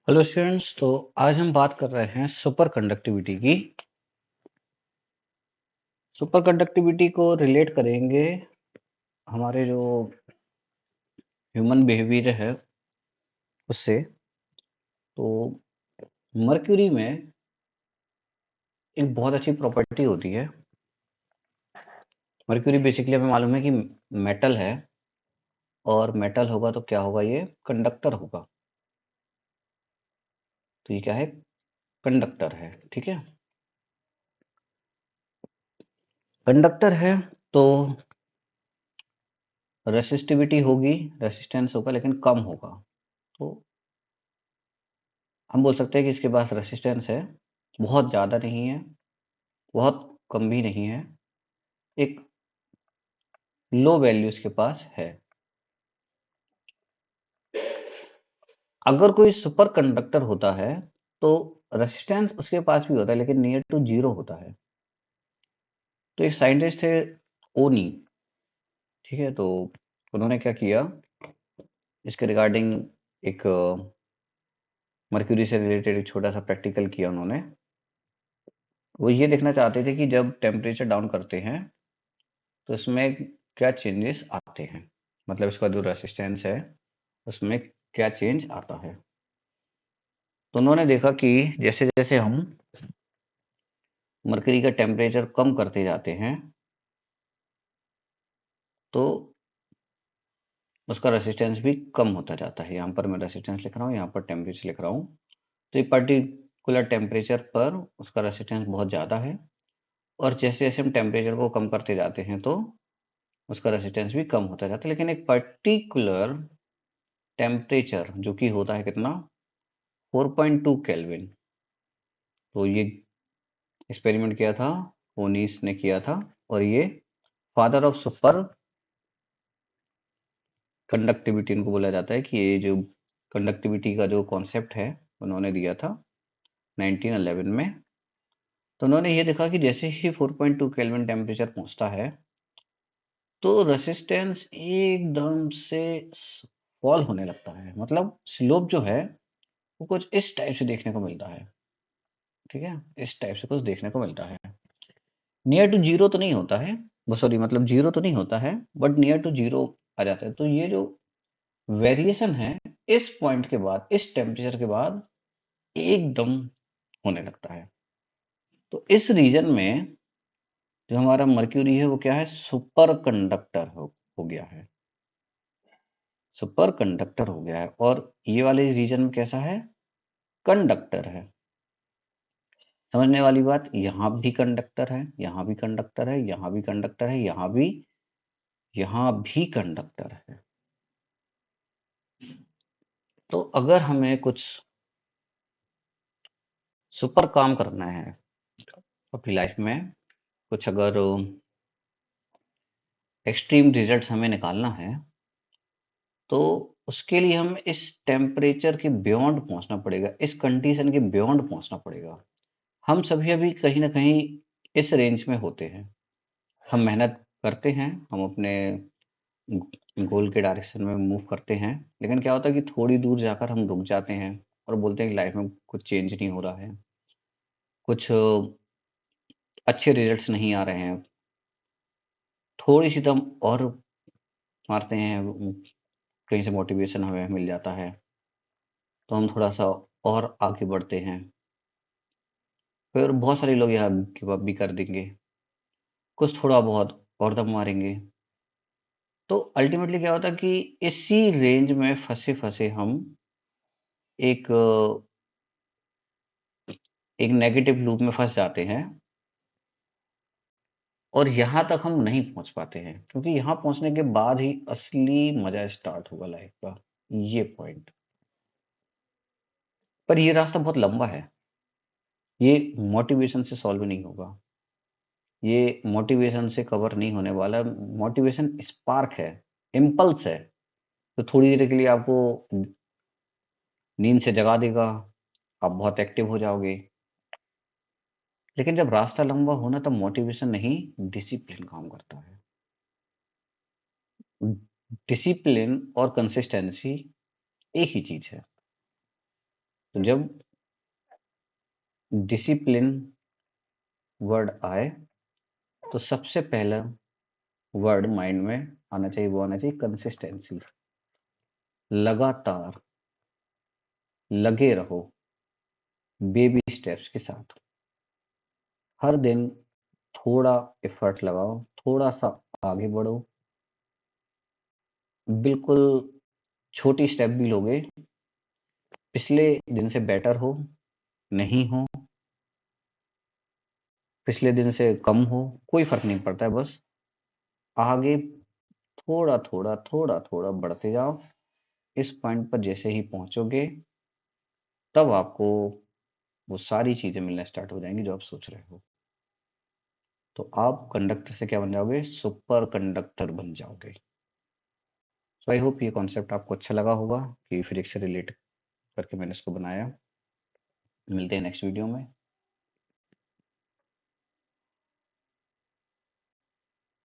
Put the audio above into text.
Hello students, तो आज हम बात कर रहे हैं सुपर कंडक्टिविटी की। सुपर कंडक्टिविटी को रिलेट करेंगे हमारे जो ह्यूमन बिहेवियर है उससे। तो मर्क्यूरी में एक बहुत अच्छी प्रॉपर्टी होती है। मर्क्यूरी बेसिकली हमें मालूम है कि मेटल है, और मेटल होगा तो क्या होगा, ये कंडक्टर होगा। तो ये क्या है? कंडक्टर है, ठीक है। कंडक्टर है तो रेसिस्टिविटी होगी, रेसिस्टेंस होगा, लेकिन कम होगा। तो हम बोल सकते हैं कि इसके पास रेसिस्टेंस है, बहुत ज़्यादा नहीं है, बहुत कम भी नहीं है, एक लो वैल्यू इसके पास है। अगर कोई सुपर कंडक्टर होता है तो रेसिस्टेंस उसके पास भी होता है, लेकिन नियर टू जीरो होता है। तो एक साइंटिस्ट थे, ओनी, ठीक है। तो उन्होंने क्या किया, इसके रिगार्डिंग एक मर्क्यूरी से रिलेटेड एक छोटा सा प्रैक्टिकल किया उन्होंने। वो ये देखना चाहते थे कि जब टेम्परेचर डाउन करते हैं तो इसमें क्या चेंजेस आते हैं, मतलब इसका जो रेसिस्टेंस है उसमें क्या चेंज आता है। तो उन्होंने देखा कि जैसे जैसे हम मरकरी का टेम्परेचर कम करते जाते हैं तो उसका रेसिस्टेंस भी कम होता जाता है। यहाँ पर मैं रेसिस्टेंस लिख रहा हूँ, यहाँ पर टेम्परेचर लिख रहा हूँ। तो एक पर्टिकुलर टेम्परेचर पर उसका रेसिस्टेंस बहुत ज़्यादा है, और जैसे जैसे हम टेम्परेचर को कम करते जाते हैं तो उसका रेसिस्टेंस भी कम होता जाता है। लेकिन एक पर्टिकुलर टेम्परेचर जो कि होता है कितना, 4.2 केल्विन। तो ये एक्सपेरिमेंट किया था, ओनीस ने किया था, और ये फादर ऑफ सुपर कंडक्टिविटी इनको बोला जाता है। कि ये जो कंडक्टिविटी का जो कॉन्सेप्ट है उन्होंने दिया था 1911 में। तो उन्होंने ये देखा कि जैसे ही 4.2 केल्विन टेम्परेचर पहुंचता है तो रेसिस्टेंस एकदम से फॉल होने लगता है। मतलब स्लोप जो है वो कुछ इस टाइप से देखने को मिलता है, ठीक है। इस टाइप से कुछ देखने को मिलता है। नियर टू जीरो तो नहीं होता है, वो सॉरी, मतलब जीरो तो नहीं होता है, बट नियर टू जीरो आ जाता है। तो ये जो वेरिएशन है इस पॉइंट के बाद, इस टेम्परेचर के बाद एकदम होने लगता है। तो इस रीजन में जो हमारा मर्क्यूरी है वो क्या है, सुपर कंडक्टर हो गया है। सुपर कंडक्टर हो गया है। और ये वाले रीजन में कैसा है, कंडक्टर है। समझने वाली बात, यहाँ भी कंडक्टर है, यहाँ भी कंडक्टर है, यहाँ भी कंडक्टर है, यहाँ भी कंडक्टर है। तो अगर हमें कुछ सुपर काम करना है अपनी लाइफ में, कुछ अगर एक्सट्रीम रिजल्ट्स हमें निकालना है, तो उसके लिए हम इस टेम्परेचर के बियॉन्ड पहुंचना पड़ेगा, इस कंडीशन के बियॉन्ड पहुंचना पड़ेगा। हम सभी अभी कहीं ना कहीं इस रेंज में होते हैं। हम मेहनत करते हैं, हम अपने गोल के डायरेक्शन में मूव करते हैं, लेकिन क्या होता है कि थोड़ी दूर जाकर हम रुक जाते हैं और बोलते हैं कि लाइफ में कुछ चेंज नहीं हो रहा है, कुछ अच्छे रिजल्ट्स नहीं आ रहे हैं। थोड़ी सी दम और मारते हैं, कहीं से मोटिवेशन हमें मिल जाता है, तो हम थोड़ा सा और आगे बढ़ते हैं। फिर बहुत सारे लोग यहाँ गिव अप भी कर देंगे, कुछ थोड़ा बहुत और दम मारेंगे। तो अल्टीमेटली क्या होता है कि इसी रेंज में फंसे फंसे हम एक एक नेगेटिव लूप में फंस जाते हैं, और यहाँ तक हम नहीं पहुँच पाते हैं, क्योंकि यहाँ पहुँचने के बाद ही असली मज़ा स्टार्ट होगा लाइफ का, ये पॉइंट। पर ये रास्ता बहुत लंबा है, ये मोटिवेशन से सॉल्व नहीं होगा, ये मोटिवेशन से कवर नहीं होने वाला। मोटिवेशन स्पार्क है, इम्पल्स है, तो थोड़ी देर के लिए आपको नींद से जगा देगा, आप बहुत एक्टिव हो जाओगे। लेकिन जब रास्ता लंबा हो ना, तब मोटिवेशन नहीं, डिसिप्लिन काम करता है। डिसिप्लिन और कंसिस्टेंसी एक ही चीज है। तो जब डिसिप्लिन वर्ड आए तो सबसे पहला वर्ड माइंड में आना चाहिए, वो आना चाहिए कंसिस्टेंसी। लगातार लगे रहो, बेबी स्टेप्स के साथ। हर दिन थोड़ा एफर्ट लगाओ, थोड़ा सा आगे बढ़ो। बिल्कुल छोटी स्टेप भी लोगे, पिछले दिन से बेटर हो, नहीं हो, पिछले दिन से कम हो, कोई फर्क नहीं पड़ता है। बस आगे थोड़ा थोड़ा थोड़ा थोड़ा बढ़ते जाओ। इस पॉइंट पर जैसे ही पहुंचोगे तब आपको वो सारी चीजें मिलना स्टार्ट हो जाएंगी जो आप सोच रहे हो। तो आप कंडक्टर से क्या बन जाओगे, सुपर कंडक्टर बन जाओगे। सो आई होप ये कॉन्सेप्ट आपको अच्छा लगा होगा कि फिजिक्स से रिलेट करके मैंने इसको बनाया। मिलते हैं नेक्स्ट वीडियो में।